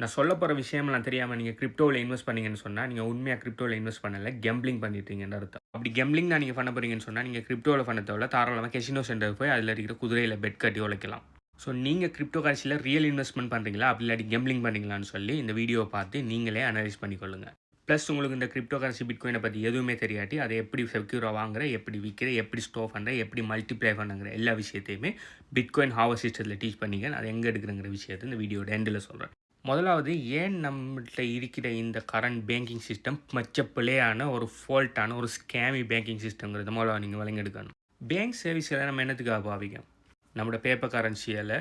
நான் சொல்லப் போற விஷயம்லாம் தெரியாம நீங்க கிரிப்டோல இன்வெஸ்ட் பண்ணீங்கன்னு சொன்னா, நீங்க உண்மையா கிரிப்டோல இன்வெஸ்ட் பண்ணல. கேம்பிளிங் பண்ணிட்டுருக்கீங்கன்னு அர்த்தம். அப்படி கேம்பிளிங் தான் நீங்க பண்ண போறீங்கன்னு சொன்னா, நீங்க கிரிப்டோல பண்ண தேவையில்ல. தாராளமா கேசினோ சென்டருக்கு போய் அதில இருக்கிற குதிரையில பெட் கட்டி உழைக்கலாம். ஸோ நீங்க கிரிப்டோ கரன்சில ரியல் இன்வெஸ்ட்மென்ட் பண்றீங்களா? அப்படி இல்லாட்டி கேம்பிளிங் பண்றீங்களான்னு சொல்லி இந்த வீடியோவ பார்த்து நீங்களே அனலைஸ் பண்ணிக்கொள்ளுங்க. பிளஸ் உங்களுக்கு இந்த கிரிப்டோ கரன்சி பிட்காயின பத்தி எதுவுமே தெரியாட்டி, அதை எப்படி செக்யூரா வாங்குற, எப்படி விக்கிற, எப்படி ஸ்டோர் பண்ற, எப்படி மல்டிப்ளை பண்ணங்கிற எல்லா விஷயத்தையுமே பிட்காயின் ஹார்வெஸ்ட் சிஸ்டத்துல டீச் பண்ணீங்க. அதை எங்க எடுக்கிறங்கிற விஷயத்த இந்த வீடியோட எண்டுல சொல்றேன். முதலாவது ஏன் நம்மள்ட்ட இருக்கிற இந்த கரண்ட் பேங்கிங் சிஸ்டம் மச்ச பிழையான ஒரு ஃபால்ட்டான ஒரு ஸ்கேமி பேங்கிங் சிஸ்டம்ங்கிறத முதல்ல நீங்கள் விளங்கெடுக்கணும். பேங்க் சர்வீஸில் நம்ம என்னத்துக்காக பாவிக்கும்? நம்மளோட பேப்பர் கரன்சியால்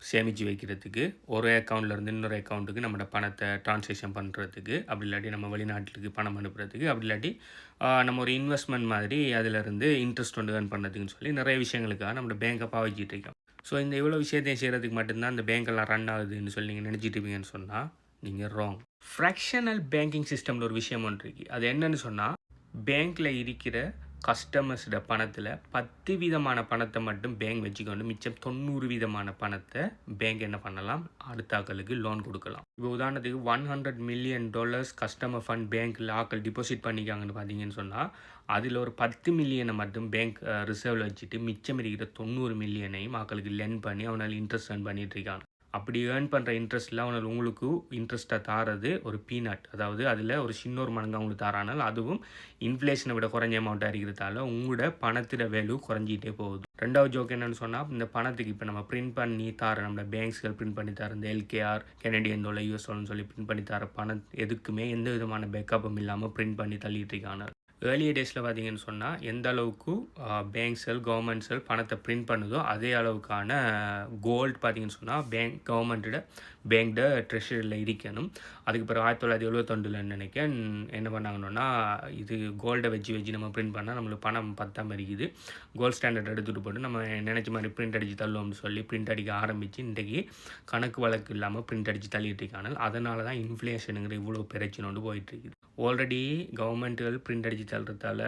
சேமித்து வைக்கிறதுக்கு, ஒரு அக்கௌண்ட்லேருந்து இன்னொரு அக்கௌண்ட்டுக்கு நம்மளோட பணத்தை ட்ரான்சாக்ஷன் பண்ணுறதுக்கு, அப்படி இல்லாட்டி நம்ம வெளிநாட்டுக்கு பணம் அனுப்புறதுக்கு, அப்படி இல்லாட்டி நம்ம ஒரு இன்வெஸ்ட்மெண்ட் மாதிரி அதிலிருந்து இன்ட்ரெஸ்ட் வந்து ஏர்ன் பண்ணுறதுக்குன்னு சொல்லி நிறைய விஷயங்களுக்காக நம்மளோட பேங்கை பாவிச்சிட்டு இருக்கோம். ஸோ இந்த இவ்வளோ விஷயத்தையும் செய்கிறதுக்கு மட்டும்தான் இந்த பேங்க்கெல்லாம் ரன் ஆகுதுன்னு சொல்லி நீங்கள் நினச்சிட்டு இருப்பீங்கன்னு சொன்னால் நீங்கள் ராங். ஃப்ராக்ஷனல் பேங்கிங் சிஸ்டம்னு ஒரு விஷயம் ஒன்று இருக்குது. அது என்னன்னு சொன்னால், பேங்க்கில் இருக்கிற கஸ்டமர்ஸோட பணத்தில் 10 வீதமான பணத்தை மட்டும் பேங்க் வச்சுக்கொண்டு மிச்சம் 90 வீதமான பணத்தை பேங்க் என்ன பண்ணலாம், அடுத்த ஆக்களுக்கு லோன் கொடுக்கலாம். இப்போ உதாரணத்துக்கு $100 மில்லியன் கஸ்டமர் ஃபண்ட் பேங்க்கில் ஆக்கள் டிபாசிட் பண்ணிக்காங்கன்னு பார்த்தீங்கன்னு சொன்னால், அதில் ஒரு 10 மில்லியனை மட்டும் பேங்க் ரிசர்வில் வச்சுட்டு மிச்சம் இருக்கிற 90 மில்லியனையும் ஆக்களுக்கு லென் பண்ணி அவனால் இன்ட்ரெஸ்ட் ஏர்ன் பண்ணிட்டு இருக்காங்க. அப்படி ஏர்ன் பண்ணுற இன்ட்ரெஸ்ட்டில் அவனால் உங்களுக்கு இன்ட்ரெஸ்ட்டை தாரது ஒரு பீனட், அதாவது அதில் ஒரு சின்ன ஒரு மடங்கு அவங்களுக்கு தாரானால் அதுவும் இன்ஃப்ளேஷனை விட குறைஞ்ச அமௌண்ட்டாக இருக்கிறதால உங்களோட பணத்தோட வேல்யூ குறைஞ்சிட்டே போகுது. ரெண்டாவது ஜோக் என்னென்னு சொன்னால், இந்த பணத்துக்கு இப்போ நம்ம பிரிண்ட் பண்ணி தர நம்மளோட பேங்க்ஸ்கள் பிரிண்ட் பண்ணி தர இந்த எல்கேஆர் கெனடியன் டாலர் யூஎஸ் டாலர்னு சொல்லி பிரிண்ட் பண்ணி தர பணம் எதுக்குமே எந்த விதமான பேக்கப்பும் இல்லாமல் பிரிண்ட் பண்ணி தள்ளிட்டு இருக்காங்க. ஏர்லியர் டேஸில் பார்த்தீங்கன்னு சொன்னால், எந்த அளவுக்கு பேங்க்ஸ்கள் கவர்மெண்ட்ஸ்கள் பணத்தை பிரிண்ட் பண்ணுதோ அதே அளவுக்கான கோல்டு பார்த்தீங்கன்னு சொன்னால் கவர்மெண்ட்டோட பேங்க்ட ட்ரெஷரியில் இருக்கணும். அதுக்கு பிறகு 1971 நினைக்கிறேன் என்ன பண்ணாங்கன்னா, இது கோல்டை வச்சு நம்ம பிரிண்ட் பண்ணால் நம்மளுக்கு பணம் பத்தாமல் இருக்குது, கோல்டு ஸ்டாண்டர்ட் எடுத்துகிட்டு போட்டு நம்ம நினச்ச மாதிரி பிரிண்ட் அடித்து தள்ளுவோம்னு சொல்லி பிரிண்ட் அடிக்க ஆரம்பித்து இன்றைக்கி கணக்கு வழக்கு இல்லாமல் பிரிண்ட் அடித்து தள்ளிட்டு இருக்காங்க. அதனால தான் இன்ஃப்ளேஷனுங்கிற இவ்வளோ பிரச்சனை வந்து போயிட்டுருக்குது. ஆல்ரெடி கவர்மெண்ட்டுகள் பிரிண்ட் அடித்து தள்ளுறதால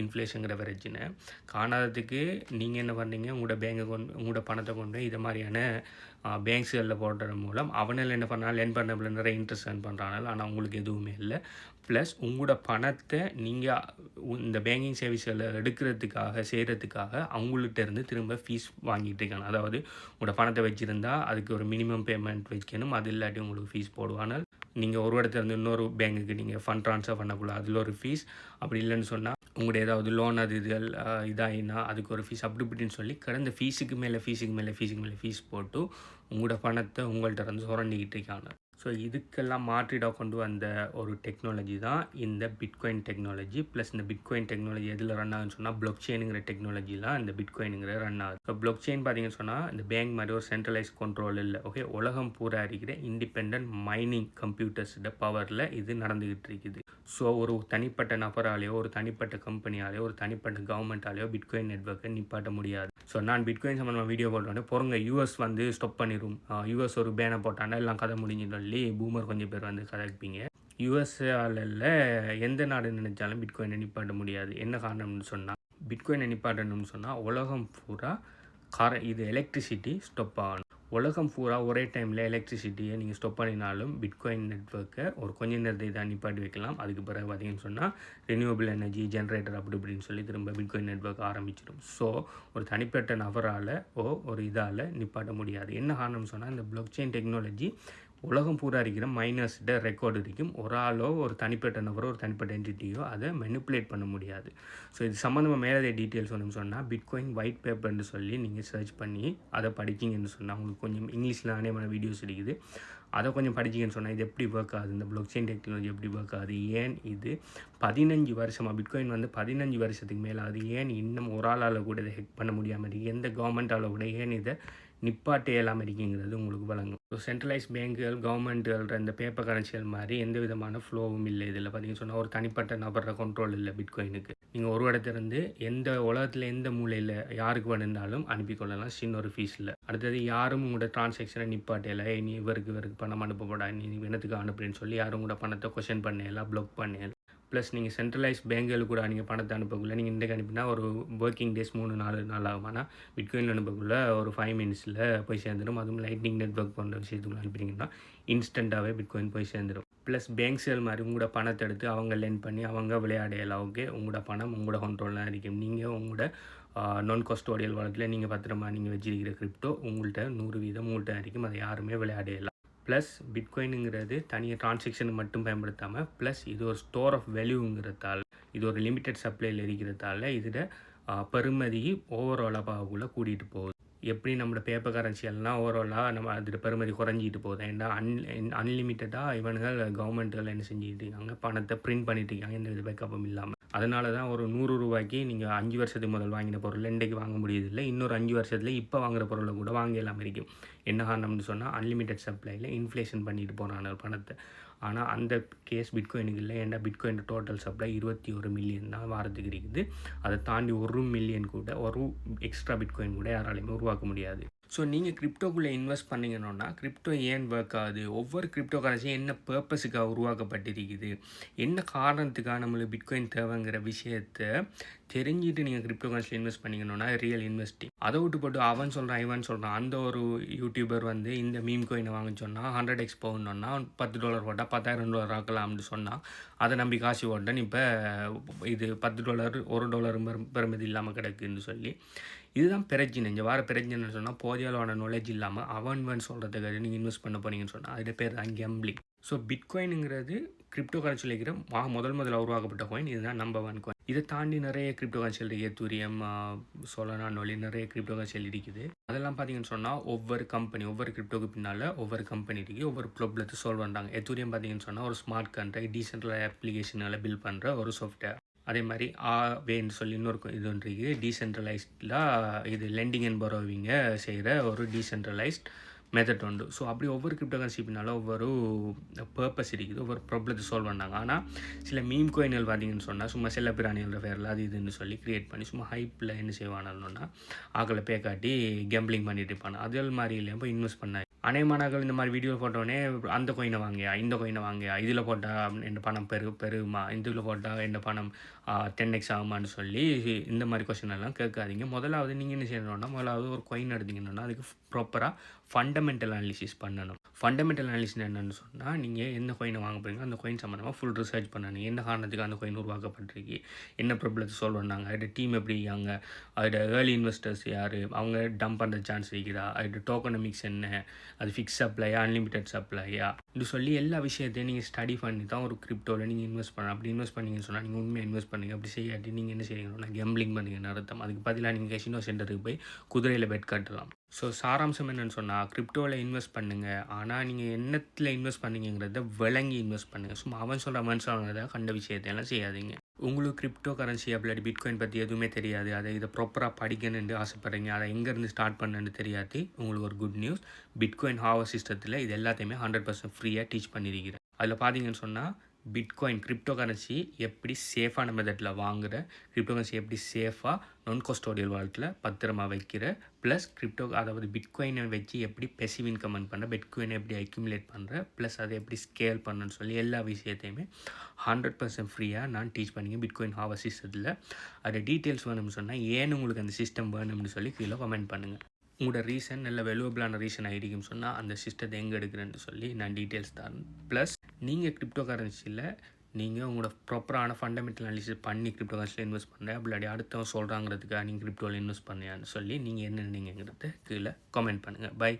இன்ஃப்ளேஷனுங்கிற பிரச்சனை காணாததுக்கு நீங்கள் என்ன பண்ணீங்க, உங்களோட பணத்தை கொண்டு இதை மாதிரியான பேங்க்ஸ்களில் போடுறது மூலம் அவனால் என்ன பண்ணாலும் லென் பண்ண நிறைய இன்ட்ரெஸ்ட் ஏர்ன் பண்ணுறாங்க. ஆனால் உங்களுக்கு எதுவுமே இல்லை. ப்ளஸ் உங்களோட பணத்தை நீங்கள் இந்த பேங்கிங் சர்வீஸ்களை எடுக்கிறதுக்காக செய்கிறதுக்காக அவங்கள்ட்ட இருந்து திரும்ப ஃபீஸ் வாங்கிட்டு இருக்காங்க. அதாவது உங்களோட பணத்தை வச்சுருந்தா அதுக்கு ஒரு மினிமம் பேமெண்ட் வைக்கணும், அது இல்லாட்டி உங்களுக்கு ஃபீஸ் போடுவாங்க. நீங்கள் ஒரு இடத்துலேருந்து இன்னொரு பேங்குக்கு நீங்கள் ஃபண்ட் ட்ரான்ஸ்ஃபர் பண்ணக்குள்ள அதில் ஒரு ஃபீஸ், அப்படி இல்லைன்னு சொன்னால் உங்களுடைய ஏதாவது லோன் அது இதுகள் இதாகினா அதுக்கு ஒரு ஃபீஸ், அப்படி இப்படின்னு சொல்லி கடந்த ஃபீஸுக்கு மேலே ஃபீஸ் போட்டு உங்களோட பணத்தை உங்கள்கிட்ட இருந்து சுரண்டிக்கிட்டு இருக்காங்க. ஸோ இதுக்கெல்லாம் மாற்றிடாக கொண்டு வந்த ஒரு டெக்னாலஜி தான் இந்த பிட்காயின் டெக்னாலஜி. ப்ளஸ் இந்த பிட்காயின் டெக்னாலஜி எதில் ரன் ஆகுதுன்னு சொன்னால், பிளாக் செயினுங்கிற டெக்னாலஜிலாம் இந்த பிட்காயினுங்கிற ரன் ஆகுது. ஸோ பிளாக் செயின் பார்த்தீங்கன்னு சொன்னால் இந்த பேங்க் மாதிரி ஒரு சென்ட்ரலைஸ் கண்ட்ரோல் இல்லை. ஓகே, உலகம் பூரா இருக்கிற இண்டிபெண்ட் மைனிங் கம்ப்யூட்டர்ஸோட பவரில் இது நடந்துக்கிட்டு இருக்குது. ஸோ ஒரு தனிப்பட்ட நபராலேயோ ஒரு தனிப்பட்ட கம்பெனியாலேயோ ஒரு தனிப்பட்ட கவர்மெண்ட்டாலேயோ பிட்காயின் நெட்வொர்க்கை நிப்பாட்ட முடியாது. ஸோ நான் பிட்காயின் சம்மந்தமாக வீடியோ போட்டோன்னே பொறுங்க யூஎஸ் வந்து ஸ்டாப் பண்ணிடும், யூஎஸ் ஒரு பேனை போட்டாண்டா எல்லாம் கதை முடிஞ்சுன்னு சொல்லி பூமர் கொஞ்சம் பேர் வந்து கதைப்பீங்க. யூஎஸ்ஆல எந்த நாடு நினைச்சாலும் பிட்காயினை நிப்பாட்ட முடியாது. என்ன காரணம்னு சொன்னால், பிட்காயினை நிப்பாட்டணும்னு சொன்னால் உலகம் பூரா இது எலக்ட்ரிசிட்டி ஸ்டாப் ஆகணும். உலகம் பூரா ஒரே டைமில் எலக்ட்ரிசிட்டியை நீங்கள் ஸ்டாப் பண்ணினாலும் பிட்காயின் நெட்வொர்க்கை ஒரு கொஞ்ச நேரத்தை தான் நிப்பாட்டி வைக்கலாம். அதுக்கு பிறகு பார்த்தீங்கன்னு சொன்னால் ரினியூவபிள் எனர்ஜி ஜென்ரேட்டர் அப்படி இப்படின்னு சொல்லி திரும்ப பிட்காயின் நெட்வொர்க் ஆரம்பிச்சிடும். ஸோ ஒரு தனிப்பட்ட நபரால் ஒரு இதால் நிப்பாட்ட முடியாது. என்ன காரணம்னு சொன்னால், இந்த பிளாக் செயின் டெக்னாலஜி உலகம் பூரா இருக்கிற மைனர்ஸ்ட ரெக்கார்டு இருக்கும். ஒரு ஆளோ ஒரு தனிப்பட்ட நபரோ ஒரு தனிப்பட்ட என்டிட்டியோ அதை மெனிப்புலேட் பண்ண முடியாது. ஸோ இது சம்மந்தமாக மேலே டீட்டெயில்ஸ் ஒன்று சொன்னால் பிட்காயின் ஒயிட் பேப்பர்னு சொல்லி நீங்கள் சர்ச் பண்ணி அதை படிக்கிங்கன்னு சொன்னால் உங்களுக்கு கொஞ்சம் இங்கிலீஷில் அநேகமான வீடியோஸ் இருக்குது. அதை கொஞ்சம் படிச்சிங்கன்னு சொன்னால் இது எப்படி ஒர்க் ஆகுது, இந்த பிளாக் செயின் டெக்னாலஜி எப்படி ஒர்க் ஆகுது, ஏன் இது 15 வருஷமாக பிட்காயின் வந்து 15 வருஷத்துக்கு மேலே ஆகுது, ஏன் இன்னும் ஒரு ஆளால் கூட இதை ஹெக் பண்ண முடியாமல் இருக்குது, எந்த கவர்மெண்ட்டால் கூட ஏன் இதை நிப்பாட்டே இல்லாமல் இருக்குங்கிறது உங்களுக்கு வழங்கும். ஸோ சென்ட்ரலைஸ் பேங்குகள் கவர்மெண்ட்டுகள் இந்த பேப்பர் கரன்சிகள் மாதிரி எந்த விதமான ஃப்ளோவும் இல்லை. இதில் பார்த்தீங்கன்னு சொன்னால் ஒரு தனிப்பட்ட நபர கண்ட்ரோல் இல்லை பிட்காயினுக்கு. நீங்கள் ஒரு இடத்துலேருந்து எந்த உலகத்தில் எந்த மூலையில் யாருக்கு வேணுனாலும் அனுப்பிக்கொள்ளலாம் சின்ன ஒரு ஃபீஸில். அடுத்தது யாரும் உங்களோட டிரான்சாக்ஷனை நிப்பாட்டையில, நீ இவருக்கு பணம் அனுப்பப்படா, நீ என்னத்துக்கு அனுப்புறேன்னு சொல்லி யாரும் உங்களோட பணத்தை கொஷன் பண்ணலாம், ப்ளாக் பண்ணலாம். ப்ளஸ் நீங்கள் சென்ட்ரலைஸ் பேங்குகளுக்கு கூட நீங்கள் பணத்தை அனுப்பக்குள்ள நீங்கள் இன்றைக்கு அனுப்பினா ஒரு ஒர்க்கிங் டேஸ் 3-4 நாள் ஆகும். ஆனால் பிட்காயின் அனுப்பக்குள்ள ஒரு 5 மினிட்ஸில் போய் சேர்ந்துடும். அதுவும் லைட்னிங் நெட்வொர்க் போன்ற விஷயத்துக்குள்ள அனுப்பினீங்கன்னா இன்ஸ்டண்ட்டாகவே பிட்காயின் போய் சேர்ந்துடும். ப்ளஸ் பேங்க்ஸ்கள் மாதிரி உங்களோட பணத்தை எடுத்து அவங்க லெண்ட் பண்ணி அவங்க விளையாடையலாம். ஓகே, உங்களோட பணம் உங்களோட கண்ட்ரோல்லாம் இருக்கும். நீங்கள் உங்களோட நான் கஸ்டோடியல் வாலெட்டில் நீங்கள் பத்திரமா நீங்கள் வச்சிருக்கிற கிரிப்டோ உங்கள்கிட்ட 100% உங்கள்கிட்ட இருக்கும். அதை யாருமே விளையாடையலாம். ப்ளஸ் பிட்காயினுங்கிறது தனியாக ட்ரான்சாக்ஷனுக்கு மட்டும் பயன்படுத்தாமல் ப்ளஸ் இது ஒரு ஸ்டோர் ஆஃப் வேல்யூங்கிறதால, இது ஒரு லிமிட்டட் சப்ளையில் இருக்கிறதால இதில் பெறுமதி ஓவராலாக பார்க்கக்குள்ள கூட்டிகிட்டு போகுது. எப்படி நம்மளோட பேப்பர் கரன்சி எல்லாம் ஓவராலாக நம்ம அதில் பெறுமதி குறைஞ்சிட்டு போகுது. ஏன்னா அன்லிமிட்டடாக இவனுங்கள் கவர்மெண்ட்டுகள் என்ன செஞ்சுட்டு இருக்காங்க, பணத்தை பிரிண்ட் பண்ணிட்டு இருக்காங்க, எந்த வித பேக்கப்பும் இல்லாமல். அதனால தான் ஒரு 100 ரூபாய்க்கு நீங்கள் 5 வருஷத்துக்கு முதல் வாங்கின பொருள் இன்றைக்கு வாங்க முடியுதில்லை. இன்னொரு 5 வருஷத்தில் இப்போ வாங்குகிற பொருளை கூட வாங்க இல்லாமல் இருக்கும். என்ன காரணம்னு சொன்னால் அன்லிமிட்டட் சப்ளையில் இன்ஃப்ளேஷன் பண்ணிட்டு போகிறாங்க பணத்தை. ஆனால் அந்த கேஸ் பிட்காயினுக்கு இல்லை. ஏன்னா பிட்காயின் டோட்டல் சப்ளை 21 மில்லியன் தான் வாரத்துக்கு இருக்குது. அதை தாண்டி 1 மில்லியன் கூட ஒரு எக்ஸ்ட்ரா பிட்காயின் கூட யாராலையுமே உருவாக்க முடியாது. ஸோ நீங்கள் கிரிப்டோக்குள்ளே இன்வெஸ்ட் பண்ணிங்கன்னா கிரிப்டோ ஏன் ஒர்க் ஆகுது, ஒவ்வொரு கிரிப்டோ கரன்சியும் என்ன பர்பஸுக்காக உருவாக்கப்பட்டிருக்குது, என்ன காரணத்துக்காக நம்மளுக்கு பிட்காயின் தேவைங்கிற விஷயத்தை தெரிஞ்சுட்டு நீங்கள் கிரிப்டோ கரன்சியில் இன்வெஸ்ட் பண்ணிக்கணும்னா ரியல் இன்வெஸ்டிங். அதை விட்டு போட்டு அவன் சொல்கிறான் இவன் சொல்கிறான். அந்த ஒரு யூடியூபர் வந்து இந்த மீம் கோயினை வாங்க சொன்னால் 100x போகணுன்னா $10 போட்டால் $10,000 ஆக்கலாம்னு சொன்னால் அதை நம்பி காசு ஓட்டேன். இப்போ இது $10 $1 பெறுமதி இல்லாமல் கிடக்குன்னு சொல்லி இதுதான் பிரச்சனை. இங்கே வர பிரச்சனைன்னு சொன்னால் போதிய அளவான நாலேஜ் இல்லாமல் அவன் சொல்கிறதுக்காக நீங்கள் இன்வெஸ்ட் பண்ண போனீங்கன்னு சொன்னால் அதில் பேர் தான் கேம்பிளிங். ஸோ பிட்காயினுங்கிறது கிரிப்டோ கரன்சியில் இருக்கிற முதல்ல உருவாக்கப்பட்ட காயின். இதுதான் நம்பர் 1 காயின். இதை தாண்டி நிறைய கிரிப்டோ கரன்சியில் இருக்குது. எத்தூரியம், சோலனா, நொலி, நிறைய கிரிப்டோ கரன்சியில் இருக்குது. அதெல்லாம் பார்த்தீங்கன்னு சொன்னால் ஒவ்வொரு கிரிப்டோக்கு பின்னால் ஒவ்வொரு கம்பெனி இருக்குது, ஒவ்வொரு ப்ராப்ளத்தை சால்வ் பண்ணுறாங்க. எத்தூரியம் பார்த்தீங்கன்னு சொன்னால் ஒரு ஸ்மார்ட் கான்ட்ராக்ட் டீசென்ட்ரல் அப்ளிகேஷனை பில்ட் பண்ணுற ஒரு சாஃப்ட்வேர். அதே மாதிரி வேன்னு சொல்லி இன்னொரு இது ஒன்று இருக்குது. டீசென்ட்ரலைஸ்டாக இது லெண்டிங் அண்ட் பரோவிங்கை செய்கிற ஒரு டீசென்ட்ரலைஸ்ட் மெத்தட் உண்டு. ஸோ அப்படி ஒவ்வொரு கிரிப்டோ கரன்சி பின்னால் ஒவ்வொரு பர்பஸ் இருக்குது, ஒவ்வொரு ப்ராப்ளத்தை சால்வ் பண்ணாங்க. ஆனால் சில மீம் கோயின்கள் பார்த்தீங்கன்னு சொன்னால் சும்மா செல்ல பிராணிகள பேரில் அது இதுன்னு சொல்லி க்ரியேட் பண்ணி சும்மா ஹைப்பில் என்ன செய்வானுன்னா ஆக்களை பே காட்டி கேம்பிளிங் பண்ணிட்டு இருப்பாங்க. அதே மாதிரி இல்லையா போய் இன்வெஸ்ட் பண்ணாங்க. அநேகமானவர்கள் இந்த மாதிரி வீடியோ போட்டோடனே அந்த கோயினை வாங்கியா, இந்த கோயினை வாங்கியா, இதில் போட்டால் என் பணம் பெருகுமா, இதில் போட்டால் என் பணம் 10x ஆகுமான்னு சொல்லி இந்த மாதிரி கொஸ்டின் எல்லாம் கேட்காதீங்க. முதலாவது நீங்கள் என்ன செய்யணும்னா முதலாவது ஒரு கோயின் எடுத்தீங்கன்னா அதுக்கு ப்ராப்பராக ஃபண்டமெண்டல் அனாலிசிஸ் பண்ணணும். ஃபண்டமெண்டல் அனாலிசிஸ் என்னென்னு சொன்னால் நீங்கள் எந்த கோயினை வாங்க போகிறீங்க அந்த கோயின் சம்மந்தமாக ஃபுல் ரிசர்ச் பண்ணணும். என்ன காரணத்துக்கு அந்த கோயின் உருவாக்கப்பட்டிருக்கு, என்ன ப்ராப்ளத்தை சால்வ் பண்ணாங்க, அதோட டீம் எப்படி இருக்காங்க, அதோட ஏர்லி இன்வெஸ்டர்ஸ் யார், அவங்க டம்ப் பண்ணுற சான்ஸ் இருக்குதா, அதோட டோக்கனமிக்ஸ் என்ன, அது ஃபிக்ஸ் சப்ளையா அன்லிமிட்டட் சப்ளையா, இது சொல்லி எல்லா விஷயத்தையும் நீங்கள் ஸ்டடி பண்ணி தான் ஒரு கிரிப்டோவில் நீங்கள் இன்வெஸ்ட் பண்ணணும். அப்படி இன்வெஸ்ட் பண்ணிங்கன்னு சொன்னால் நீங்கள் உண்மையாக இன்வெஸ்ட் பண்ணுங்கள். அப்படி செய்யாட்டி நீங்கள் என்ன செய்யணும்னா கேம்பிளிங் பண்ணுங்கன்னு அர்த்தம். அதுக்கு பதிலாக நீங்கள் கசினோ சென்டருக்கு போய் குதிரையில் பெட் கட்டலாம். ஸோ சாராம்சம் என்னென்னு சொன்னால் கிரிப்டோவில் இன்வெஸ்ட் பண்ணுங்கள். ஆனால் நீங்கள் என்னத்தில் இன்வெஸ்ட் பண்ணீங்கிறத விளங்கி இன்வெஸ்ட் பண்ணுங்கள். சும்மா அவன் சொல்கிறத கண்ட விஷயத்தையெல்லாம் செய்யாதீங்க. உங்களுக்கு கிரிப்டோ கரன்சி அப்படி பிட்காயின் பற்றி எதுவுமே தெரியாது, அதை இதை ப்ராப்பராக படிக்கணுன்னு ஆசைப்பட்றீங்க, அதை எங்கேருந்து ஸ்டார்ட் பண்ணுன்னு தெரியாட்டி உங்களுக்கு ஒரு குட் நியூஸ். பிட்காயின் ஹாவர் சிஸ்டத்தில் இது எல்லாத்தையுமே 100% ஃப்ரீயாக டீச் பண்ணியிருக்கிறேன். அதில் பார்த்தீங்கன்னு சொன்னால் பிட்காயின் கிரிப்டோ கரன்சி எப்படி சேஃபான மெத்தடில் வாங்குகிற, கிரிப்டோ கரன்சி எப்படி சேஃபாக நான் கஸ்டோடியல் வாலெட்டில் பத்திரமா வைக்கிற, ப்ளஸ் கிரிப்டோ அதாவது பிட்காயினை வச்சு எப்படி பெசிவ் இன்கம் பண்ண, பிட்காயினை எப்படி அக்யூமுலேட் பண்ணுற, ப்ளஸ் அதை எப்படி ஸ்கேல் பண்ணுன்னு சொல்லி எல்லா விஷயத்தையுமே 100% ஃப்ரீயாக நான் டீச் பண்ணிங்க பிட்காயின் ஹாவர் சிஸ்டத்தில். அதோட டீட்டெயில்ஸ் வேணும்னு சொன்னால் ஏன்னு உங்களுக்கு அந்த சிஸ்டம் வேணும்னு சொல்லி கீழே கமெண்ட் பண்ணுங்கள். உங்களோட ரீசன் நல்ல வேல்யூபிளான ரீசன் ஆகிடுக்குன்னு சொன்னால் அந்த சிஸ்டத்தை எங்கே எடுக்கிறேன்னு சொல்லி நான் டீட்டெயில்ஸ் தரேன். ப்ளஸ் நீங்கள் கிரிப்டோ கரன்சியில் நீங்கள் உங்களோட ப்ராப்பரான ஃபண்டமெண்டல் அனாலிசிஸ் பண்ணி கிரிப்டோ கரன்சியில் இன்வெஸ்ட் பண்ணுறேன், அப்படி அடுத்தவங்க சொல்கிறாங்கிறதுக்காக நீங்கள் கிரிப்டோவில் இன்வெஸ்ட் பண்ணியான்னு சொல்லி நீங்கள் என்ன நினைக்கிறத கீழே கமெண்ட் பண்ணுங்கள். பை.